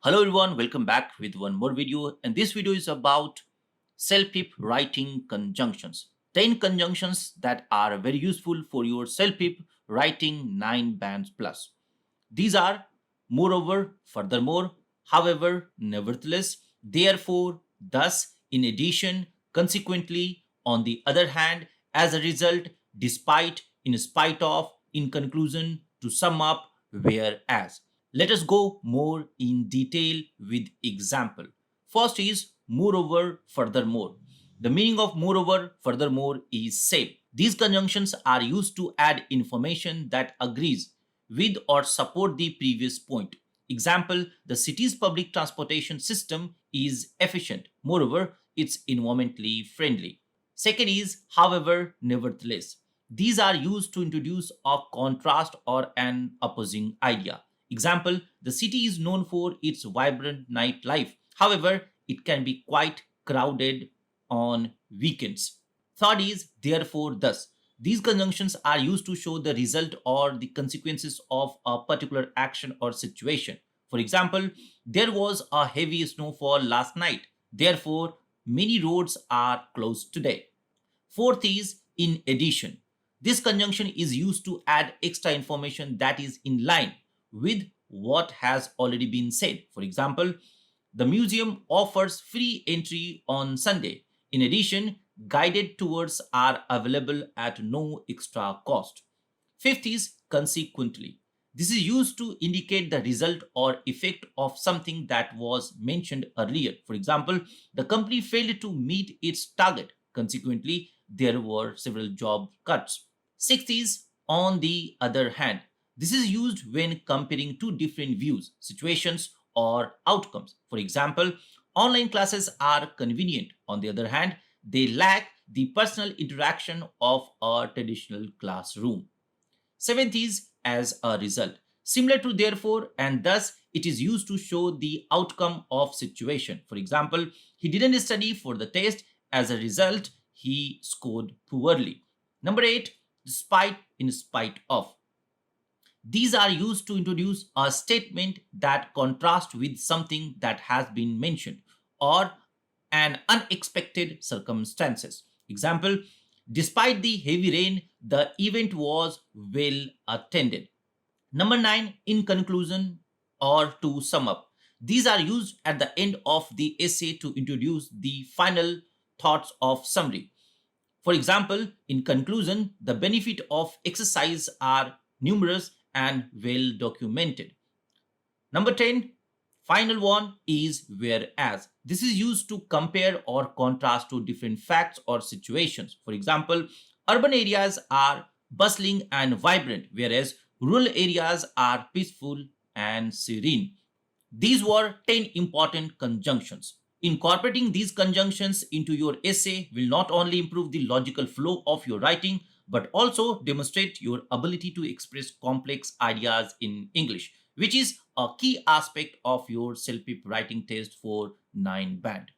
Hello everyone, welcome back with one more video, and this video is about CELPIP writing conjunctions. 10 conjunctions that are very useful for your CELPIP writing 9 bands plus. These are moreover, furthermore, however, nevertheless, therefore, thus, in addition, consequently, on the other hand, as a result, despite, in spite of, in conclusion, to sum up, whereas. Let us go more in detail with example. First is moreover, furthermore. The meaning of moreover, furthermore is same. These conjunctions are used to add information that agrees with or support the previous point. Example, the city's public transportation system is efficient. Moreover, it's environmentally friendly. Second is, however, nevertheless. These are used to introduce a contrast or an opposing idea. Example, the city is known for its vibrant nightlife. However, it can be quite crowded on weekends. Third is therefore, thus. These conjunctions are used to show the result or the consequences of a particular action or situation. For example, there was a heavy snowfall last night. Therefore, many roads are closed today. Fourth is in addition. This conjunction is used to add extra information that is in line with what has already been said. For example, the museum offers free entry on Sunday. In addition, guided tours are available at no extra cost. Fifth is consequently. This is used to indicate the result or effect of something that was mentioned earlier. For example, the company failed to meet its target. Consequently, there were several job cuts. Sixth is on the other hand. This is used when comparing two different views, situations, or outcomes. For example, online classes are convenient. On the other hand, they lack the personal interaction of a traditional classroom. Seventh is as a result. Similar to therefore and thus, it is used to show the outcome of situation. For example, he didn't study for the test. As a result, he scored poorly. Number 8, despite, in spite of. These are used to introduce a statement that contrasts with something that has been mentioned or an unexpected circumstances. Example, despite the heavy rain, the event was well attended. Number 9, in conclusion or to sum up. These are used at the end of the essay to introduce the final thoughts of summary. For example, in conclusion, the benefit of exercise are numerous and well documented. Number 10, final one is whereas. This is used to compare or contrast to different facts or situations. For example, urban areas are bustling and vibrant, whereas rural areas are peaceful and serene. These were 10 important conjunctions. Incorporating these conjunctions into your essay will not only improve the logical flow of your writing, but also demonstrate your ability to express complex ideas in English, which is a key aspect of your CELPIP writing test for 9 band.